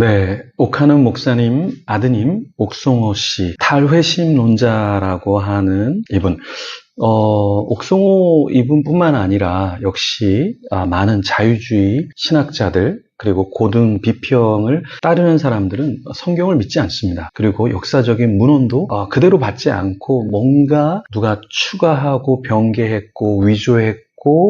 네, 옥하는 목사님 아드님 옥송호 씨, 탈회심론자라고 하는 이분. 옥송호 이분뿐만 아니라 역시 많은 자유주의 신학자들 그리고 고등 비평을 따르는 사람들은 성경을 믿지 않습니다. 그리고 역사적인 문헌도 그대로 받지 않고 뭔가 누가 추가하고 변개했고 위조했고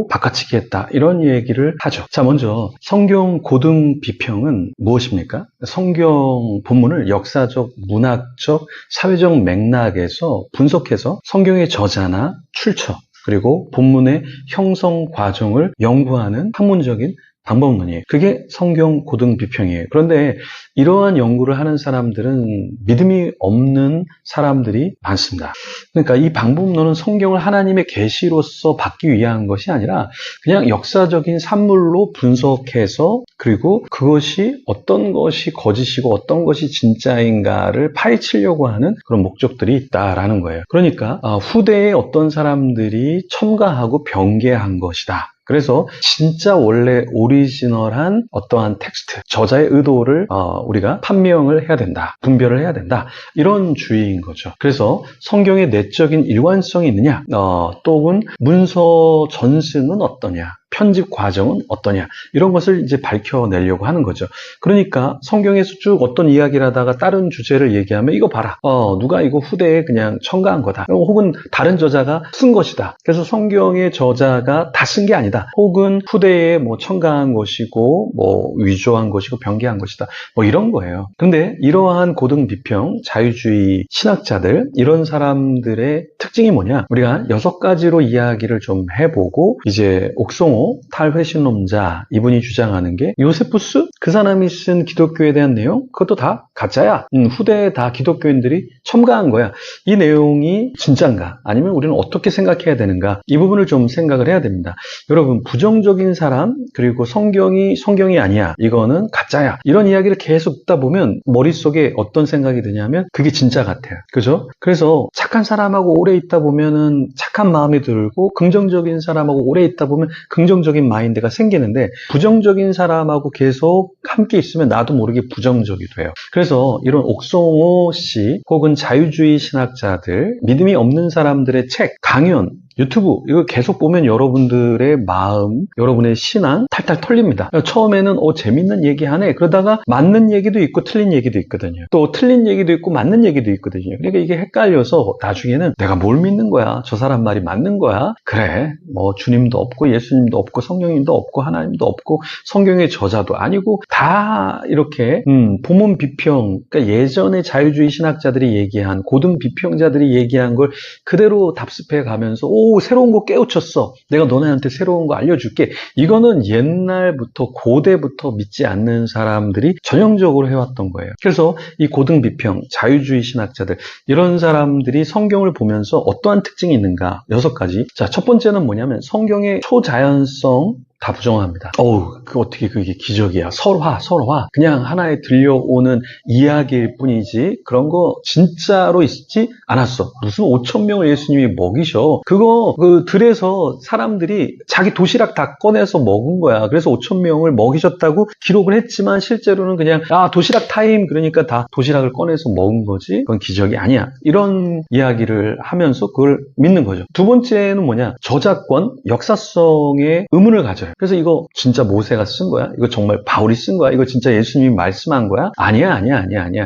바꿔치기 했다 이런 얘기를 하죠. 자, 먼저 성경 고등 비평은 무엇입니까? 성경 본문을 역사적, 문학적, 사회적 맥락에서 분석해서 성경의 저자나 출처 그리고 본문의 형성 과정을 연구하는 학문적인 방법론이에요. 그게 성경 고등 비평이에요. 그런데 이러한 연구를 하는 사람들은 믿음이 없는 사람들이 많습니다. 그러니까 이 방법론은 성경을 하나님의 계시로서 받기 위한 것이 아니라 그냥 역사적인 산물로 분석해서 그리고 그것이 어떤 것이 거짓이고 어떤 것이 진짜인가를 파헤치려고 하는 그런 목적들이 있다라는 거예요. 그러니까 후대에 어떤 사람들이 첨가하고 변개한 것이다. 그래서 진짜 원래 오리지널한 어떠한 텍스트, 저자의 의도를 우리가 판명을 해야 된다, 분별을 해야 된다, 이런 주의인 거죠. 그래서 성경의 내적인 일관성이 있느냐, 또는 문서 전승은 어떠냐, 편집 과정은 어떠냐, 이런 것을 이제 밝혀내려고 하는 거죠. 그러니까 성경에서 쭉 어떤 이야기를 하다가 다른 주제를 얘기하면 이거 봐라, 누가 이거 후대에 그냥 첨가한 거다, 혹은 다른 저자가 쓴 것이다. 그래서 성경의 저자가 다 쓴 게 아니다, 혹은 후대에 뭐 첨가한 것이고 뭐 위조한 것이고 변개한 것이다, 뭐 이런 거예요. 근데 이러한 고등 비평, 자유주의 신학자들, 이런 사람들의 특징이 뭐냐, 우리가 6가지로 이야기를 좀 해보고 이제 옥송호 탈회신론자 이분이 주장하는 게 요세푸스? 그 사람이 쓴 기독교에 대한 내용? 그것도 다 가짜야. 후대에 다 기독교인들이 첨가한 거야. 이 내용이 진짠가? 아니면 우리는 어떻게 생각해야 되는가? 이 부분을 좀 생각을 해야 됩니다. 여러분, 부정적인 사람 그리고 성경이 아니야, 이거는 가짜야, 이런 이야기를 계속 듣다 보면 머릿속에 어떤 생각이 드냐면 그게 진짜 같아요. 그죠? 그래서 착한 사람하고 오래 있다 보면은 착한 마음이 들고 긍정적인 사람하고 오래 있다 보면 긍정적인 마인드가 생기는데 부정적인 사람하고 계속 함께 있으면 나도 모르게 부정적이 돼요. 그래서 이런 옥송호 씨 혹은 자유주의 신학자들, 믿음이 없는 사람들의 책, 강연, 유튜브 이거 계속 보면 여러분들의 마음, 여러분의 신앙 탈탈 털립니다. 처음에는 재밌는 얘기하네, 그러다가 맞는 얘기도 있고 틀린 얘기도 있거든요. 또 틀린 얘기도 있고 맞는 얘기도 있거든요. 그러니까 이게 헷갈려서 나중에는 내가 뭘 믿는 거야, 저 사람 말이 맞는 거야, 그래 뭐 주님도 없고 예수님도 없고 성령님도 없고 하나님도 없고 성경의 저자도 아니고 다 이렇게 본문 비평, 그러니까 예전에 자유주의 신학자들이 얘기한, 고등 비평자들이 얘기한 걸 그대로 답습해 가면서 새로운 거 깨우쳤어, 내가 너네한테 새로운 거 알려줄게, 이거는 옛날부터 고대부터 믿지 않는 사람들이 전형적으로 해왔던 거예요. 그래서 이 고등 비평, 자유주의 신학자들, 이런 사람들이 성경을 보면서 어떠한 특징이 있는가, 6가지. 자, 첫 번째는 뭐냐면 성경의 초자연성 다 부정합니다. 어떻게 그게 기적이야. 설화. 그냥 하나의 들려오는 이야기일 뿐이지 그런 거 진짜로 있지 않았어. 무슨 5,000명을 예수님이 먹이셔. 그거 그 들에서 사람들이 자기 도시락 다 꺼내서 먹은 거야. 그래서 5,000명을 먹이셨다고 기록을 했지만 실제로는 그냥 도시락 타임, 그러니까 다 도시락을 꺼내서 먹은 거지 그건 기적이 아니야, 이런 이야기를 하면서 그걸 믿는 거죠. 두 번째는 뭐냐, 저작권, 역사성의 의문을 가져요. 그래서 이거 진짜 모세가 쓴 거야? 이거 정말 바울이 쓴 거야? 이거 진짜 예수님이 말씀한 거야? 아니야.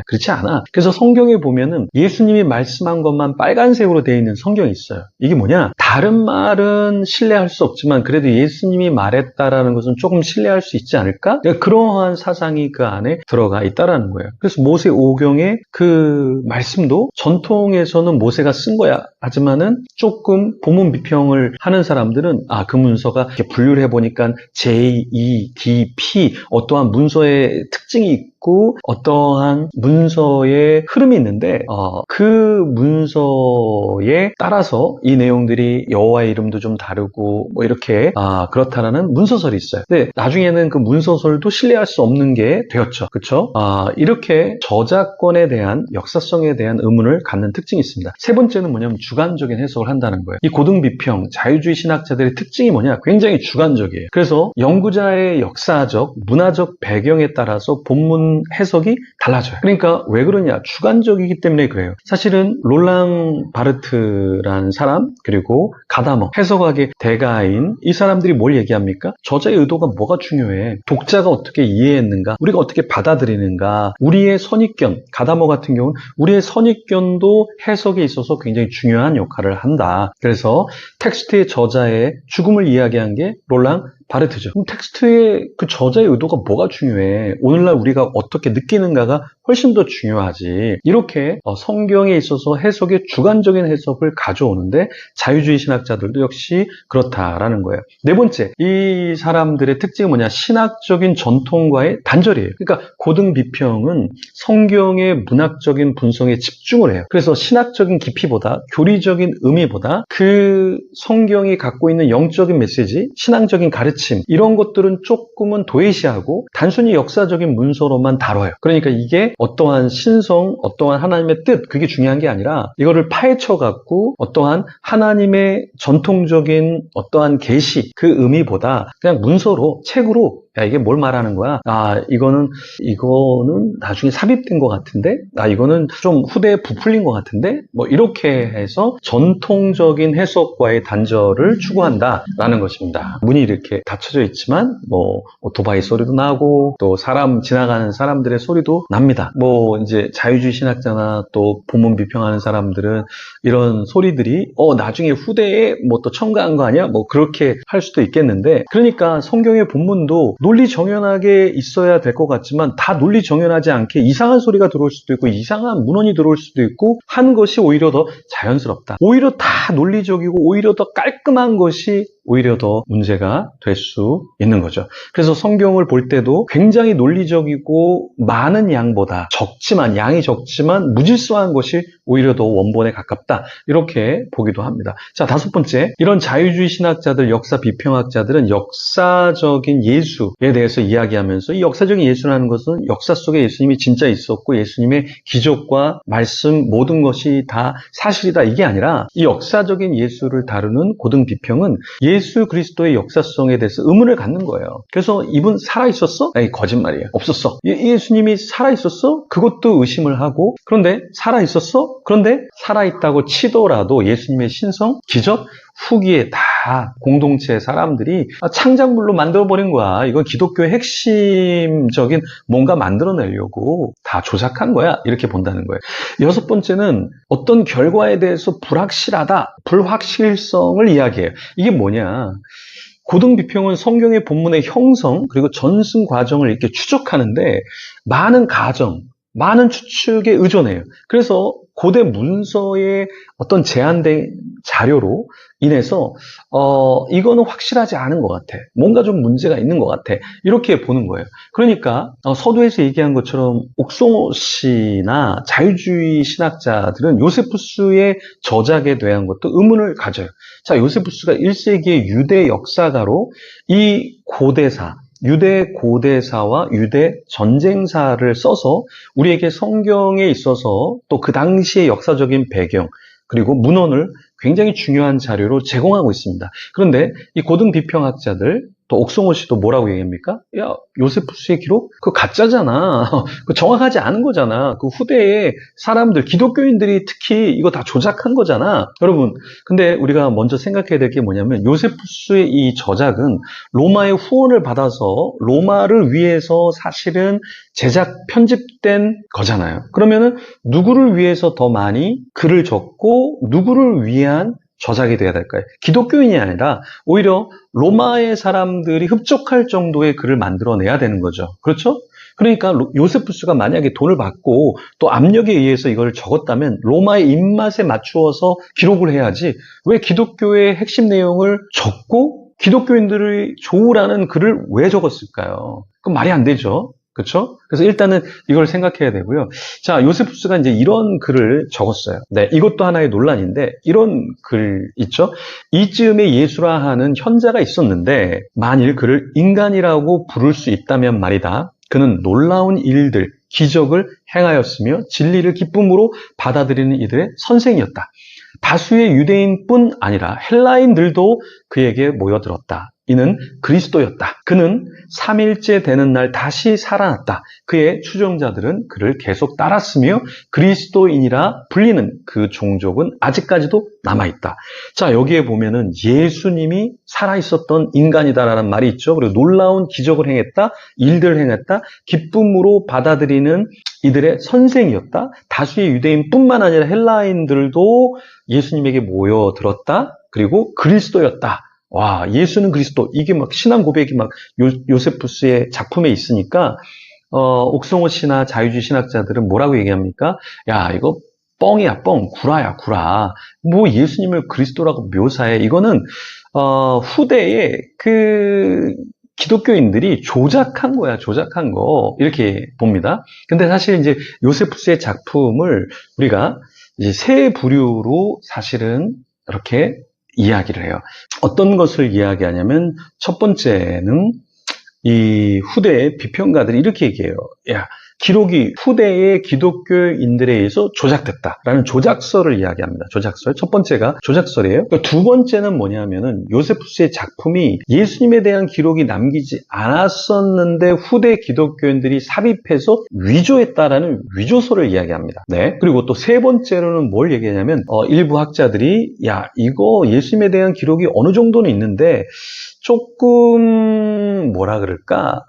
그렇지 않아. 그래서 성경에 보면은 예수님이 말씀한 것만 빨간색으로 되어 있는 성경이 있어요. 이게 뭐냐? 다른 말은 신뢰할 수 없지만 그래도 예수님이 말했다라는 것은 조금 신뢰할 수 있지 않을까? 그러한 사상이 그 안에 들어가 있다라는 거예요. 그래서 모세 오경의 그 말씀도 전통에서는 모세가 쓴 거야. 하지만은 조금 본문 비평을 하는 사람들은 그 문서가 이렇게 분류를 해보니까 J, E, D, P 어떠한 문서의 특징이 있고 어떠한 문서의 흐름이 있는데 그 문서에 따라서 이 내용들이 여호와의 이름도 좀 다르고 뭐 이렇게 그렇다라는 문서설이 있어요. 근데 나중에는 그 문서설도 신뢰할 수 없는 게 되었죠. 그렇죠? 이렇게 저작권에 대한, 역사성에 대한 의문을 갖는 특징이 있습니다. 세 번째는 뭐냐면 주관적인 해석을 한다는 거예요. 이 고등비평, 자유주의 신학자들의 특징이 뭐냐? 굉장히 주관적이에요. 그래서 연구자의 역사적, 문화적 배경에 따라서 본문 보는 해석이 달라져요. 그러니까 왜 그러냐? 주관적이기 때문에 그래요. 사실은 롤랑 바르트라는 사람, 그리고 가다머, 해석학의 대가인 이 사람들이 뭘 얘기합니까? 저자의 의도가 뭐가 중요해? 독자가 어떻게 이해했는가? 우리가 어떻게 받아들이는가? 우리의 선입견, 가다머 같은 경우는 우리의 선입견도 해석에 있어서 굉장히 중요한 역할을 한다. 그래서 텍스트의 저자의 죽음을 이야기한 게 롤랑 바르트죠. 그럼 텍스트의 그 저자의 의도가 뭐가 중요해? 오늘날 우리가 어떻게 느끼는가가 훨씬 더 중요하지. 이렇게 성경에 있어서 해석의 주관적인 해석을 가져오는데 자유주의 신학자들도 역시 그렇다라는 거예요. 네 번째, 이 사람들의 특징은 뭐냐? 신학적인 전통과의 단절이에요. 그러니까 고등 비평은 성경의 문학적인 분석에 집중을 해요. 그래서 신학적인 깊이보다, 교리적인 의미보다 그 성경이 갖고 있는 영적인 메시지, 신앙적인 가르침, 이런 것들은 조금은 도외시하고 단순히 역사적인 문서로만 다뤄요. 그러니까 이게 어떠한 신성, 어떠한 하나님의 뜻, 그게 중요한 게 아니라 이거를 파헤쳐 갖고 어떠한 하나님의 전통적인 어떠한 계시, 그 의미보다 그냥 문서로, 책으로 야, 이게 뭘 말하는 거야? 아, 이거는 나중에 삽입된 것 같은데? 아, 이거는 좀 후대에 부풀린 것 같은데? 뭐, 이렇게 해서 전통적인 해석과의 단절을 추구한다라는 것입니다. 문이 이렇게 닫혀져 있지만, 뭐, 오토바이 소리도 나고, 또 지나가는 사람들의 소리도 납니다. 뭐, 이제 자유주의 신학자나 또 본문 비평하는 사람들은 이런 소리들이, 나중에 후대에 뭐 또 첨가한 거 아니야? 뭐, 그렇게 할 수도 있겠는데, 그러니까 성경의 본문도 논리 정연하게 있어야 될 것 같지만 다 논리 정연하지 않게 이상한 소리가 들어올 수도 있고 이상한 문헌이 들어올 수도 있고 한 것이 오히려 더 자연스럽다. 오히려 다 논리적이고 오히려 더 깔끔한 것이 오히려 더 문제가 될 수 있는 거죠. 그래서 성경을 볼 때도 굉장히 논리적이고 많은 양보다 양이 적지만 무질서한 것이 오히려 더 원본에 가깝다. 이렇게 보기도 합니다. 자, 다섯 번째, 이런 자유주의 신학자들, 역사 비평학자들은 역사적인 예수에 대해서 이야기하면서 이 역사적인 예수라는 것은 역사 속에 예수님이 진짜 있었고 예수님의 기적과 말씀 모든 것이 다 사실이다, 이게 아니라 이 역사적인 예수를 다루는 고등 비평은 예수 그리스도의 역사성에 대해서 의문을 갖는 거예요. 그래서 이분 살아있었어? 에이, 거짓말이에요. 없었어. 예수님이 살아있었어? 그것도 의심을 하고, 그런데 살아있었어? 그런데 살아있다고 치더라도 예수님의 신성, 기적, 후기에 다 공동체 사람들이 창작물로 만들어버린 거야. 이건 기독교의 핵심적인 뭔가 만들어내려고 다 조작한 거야. 이렇게 본다는 거예요. 여섯 번째는 어떤 결과에 대해서 불확실성을 이야기해요. 이게 뭐냐? 고등 비평은 성경의 본문의 형성 그리고 전승 과정을 이렇게 추적하는데 많은 가정, 많은 추측에 의존해요. 그래서 고대 문서의 어떤 제한된 자료로 인해서 이거는 확실하지 않은 것 같아. 뭔가 좀 문제가 있는 것 같아. 이렇게 보는 거예요. 그러니까 서두에서 얘기한 것처럼 옥송호 씨나 자유주의 신학자들은 요세푸스의 저작에 대한 것도 의문을 가져요. 자, 요세푸스가 1세기의 유대 역사가로 이 유대 고대사와 유대 전쟁사를 써서 우리에게 성경에 있어서 또 그 당시의 역사적인 배경 그리고 문헌을 굉장히 중요한 자료로 제공하고 있습니다. 그런데 이 고등 비평학자들 또 옥송호 씨도 뭐라고 얘기합니까? 야, 요세푸스의 기록? 그거 가짜잖아. 그거 정확하지 않은 거잖아. 그 후대에 사람들, 기독교인들이 특히 이거 다 조작한 거잖아. 여러분, 근데 우리가 먼저 생각해야 될 게 뭐냐면 요세푸스의 이 저작은 로마의 후원을 받아서 로마를 위해서 사실은 편집된 거잖아요. 그러면은 누구를 위해서 더 많이 글을 적고 누구를 위한 저작이 돼야 될까요? 기독교인이 아니라 오히려 로마의 사람들이 흡족할 정도의 글을 만들어내야 되는 거죠. 그렇죠? 그러니까 요세푸스가 만약에 돈을 받고 또 압력에 의해서 이걸 적었다면 로마의 입맛에 맞추어서 기록을 해야지 왜 기독교의 핵심 내용을 적고 기독교인들이 좋으라는 글을 왜 적었을까요? 그건 말이 안 되죠. 그렇죠? 그래서 일단은 이걸 생각해야 되고요. 자, 요세푸스가 이제 이런 글을 적었어요. 네, 이것도 하나의 논란인데 이런 글 있죠? 이즈음에 예수라 하는 현자가 있었는데 만일 그를 인간이라고 부를 수 있다면 말이다. 그는 놀라운 일들, 기적을 행하였으며 진리를 기쁨으로 받아들이는 이들의 선생이었다. 다수의 유대인뿐 아니라 헬라인들도 그에게 모여들었다. 이는 그리스도였다. 그는 3일째 되는 날 다시 살아났다. 그의 추종자들은 그를 계속 따랐으며 그리스도인이라 불리는 그 종족은 아직까지도 남아있다. 자, 여기에 보면은 예수님이 살아있었던 인간이다라는 말이 있죠. 그리고 놀라운 기적을 행했다, 일들을 행했다, 기쁨으로 받아들이는 이들의 선생이었다. 다수의 유대인뿐만 아니라 헬라인들도 예수님에게 모여들었다. 그리고 그리스도였다. 와, 예수는 그리스도. 이게 막 신앙 고백이 막 요세푸스의 작품에 있으니까 옥성호 씨나 자유주의 신학자들은 뭐라고 얘기합니까? 야, 이거 뻥이야, 뻥. 구라야, 구라. 뭐 예수님을 그리스도라고 묘사해. 이거는 후대에 그 기독교인들이 조작한 거야, 조작한 거. 이렇게 봅니다. 근데 사실 이제 요세푸스의 작품을 우리가 이제 세 부류로 사실은 이렇게 이야기를 해요. 어떤 것을 이야기하냐면 첫 번째는 이 후대의 비평가들이 이렇게 얘기해요. 야, 기록이 후대의 기독교인들에 의해서 조작됐다라는 조작설을 이야기합니다. 조작설. 첫 번째가 조작설이에요. 그러니까 두 번째는 뭐냐면은 요세푸스의 작품이 예수님에 대한 기록이 남기지 않았었는데 후대 기독교인들이 삽입해서 위조했다라는 위조설을 이야기합니다. 네. 그리고 또 세 번째로는 뭘 얘기하냐면 일부 학자들이 야, 이거 예수님에 대한 기록이 어느 정도는 있는데 조금 뭐라 그럴까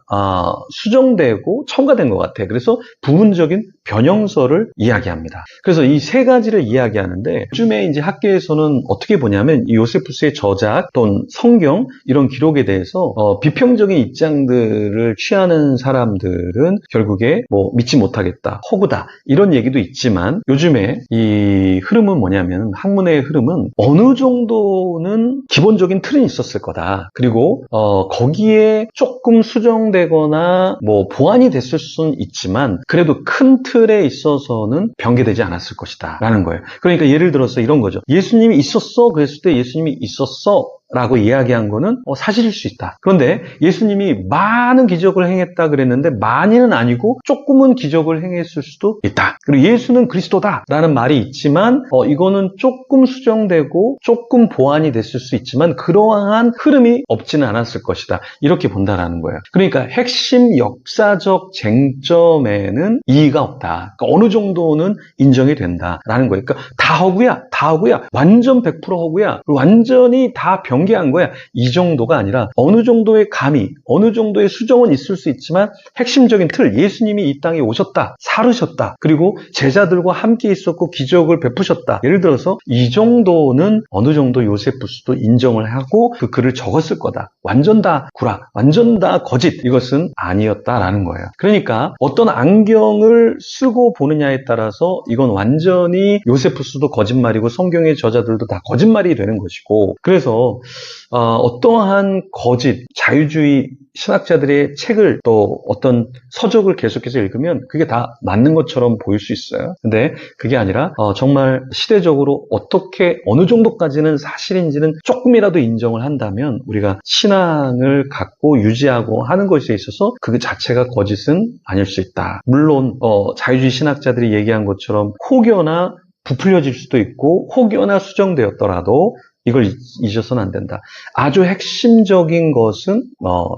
수정되고 첨가된 것 같아. 그래서 부분적인 변형설을 이야기합니다. 그래서 이 세 가지를 이야기하는데 요즘에 이제 학계에서는 어떻게 보냐면 이 요세푸스의 저작 또는 성경 이런 기록에 대해서 비평적인 입장들을 취하는 사람들은 결국에 뭐 믿지 못하겠다, 허구다 이런 얘기도 있지만 요즘에 이 흐름은 뭐냐면 학문의 흐름은 어느 정도는 기본적인 틀은 있었을 거다. 그리고 거기에 조금 수정되거나 뭐 보완이 됐을 수는 있지만 그래도 큰 틀에 있어서는 변개되지 않았을 것이다 라는 거예요. 그러니까 예를 들어서 이런 거죠. 예수님이 있었어 그랬을 때 예수님이 있었어 라고 이야기한 거는 사실일 수 있다. 그런데 예수님이 많은 기적을 행했다 그랬는데 많이는 아니고 조금은 기적을 행했을 수도 있다. 그리고 예수는 그리스도다 라는 말이 있지만 이거는 조금 수정되고 조금 보완이 됐을 수 있지만 그러한 흐름이 없지는 않았을 것이다. 이렇게 본다라는 거예요. 그러니까 핵심 역사적 쟁점에는 이의가 없다. 그러니까 어느 정도는 인정이 된다라는 거예요. 그러니까 다 허구야. 다 허구야. 완전 100% 허구야. 완전히 다 변개한 거야. 이 정도가 아니라 어느 정도의 감이, 어느 정도의 수정은 있을 수 있지만 핵심적인 틀, 예수님이 이 땅에 오셨다, 살으셨다, 그리고 제자들과 함께 있었고 기적을 베푸셨다. 예를 들어서 이 정도는 어느 정도 요세푸스도 인정을 하고 그 글을 적었을 거다. 완전 다 구라, 완전 다 거짓. 이것은 아니었다라는 거예요. 그러니까 어떤 안경을 쓰고 보느냐에 따라서 이건 완전히 요세푸스도 거짓말이고 성경의 저자들도 다 거짓말이 되는 것이고 그래서 어떠한 거짓, 자유주의 신학자들의 책을 또 어떤 서적을 계속해서 읽으면 그게 다 맞는 것처럼 보일 수 있어요. 근데 그게 아니라 정말 시대적으로 어떻게 어느 정도까지는 사실인지는 조금이라도 인정을 한다면 우리가 신앙을 갖고 유지하고 하는 것에 있어서 그 자체가 거짓은 아닐 수 있다. 물론 자유주의 신학자들이 얘기한 것처럼 혹여나 부풀려질 수도 있고 혹여나 수정되었더라도 이걸 잊어서는 안 된다. 아주 핵심적인 것은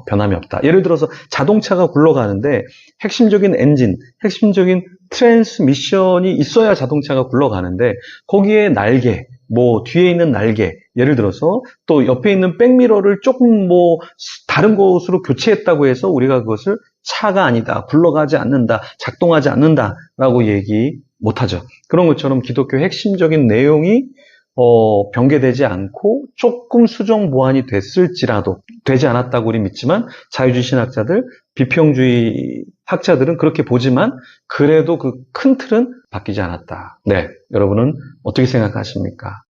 변함이 없다. 예를 들어서 자동차가 굴러가는데 핵심적인 엔진, 핵심적인 트랜스미션이 있어야 자동차가 굴러가는데 거기에 날개, 뭐 뒤에 있는 날개, 예를 들어서 또 옆에 있는 백미러를 조금 뭐 다른 곳으로 교체했다고 해서 우리가 그것을 차가 아니다, 굴러가지 않는다, 작동하지 않는다라고 얘기 못하죠. 그런 것처럼 기독교 핵심적인 내용이 변개되지 않고 조금 수정 보완이 됐을지라도 되지 않았다고 우리 믿지만 자유주의 신학자들, 비평주의 학자들은 그렇게 보지만 그래도 그 큰 틀은 바뀌지 않았다. 네, 여러분은 어떻게 생각하십니까?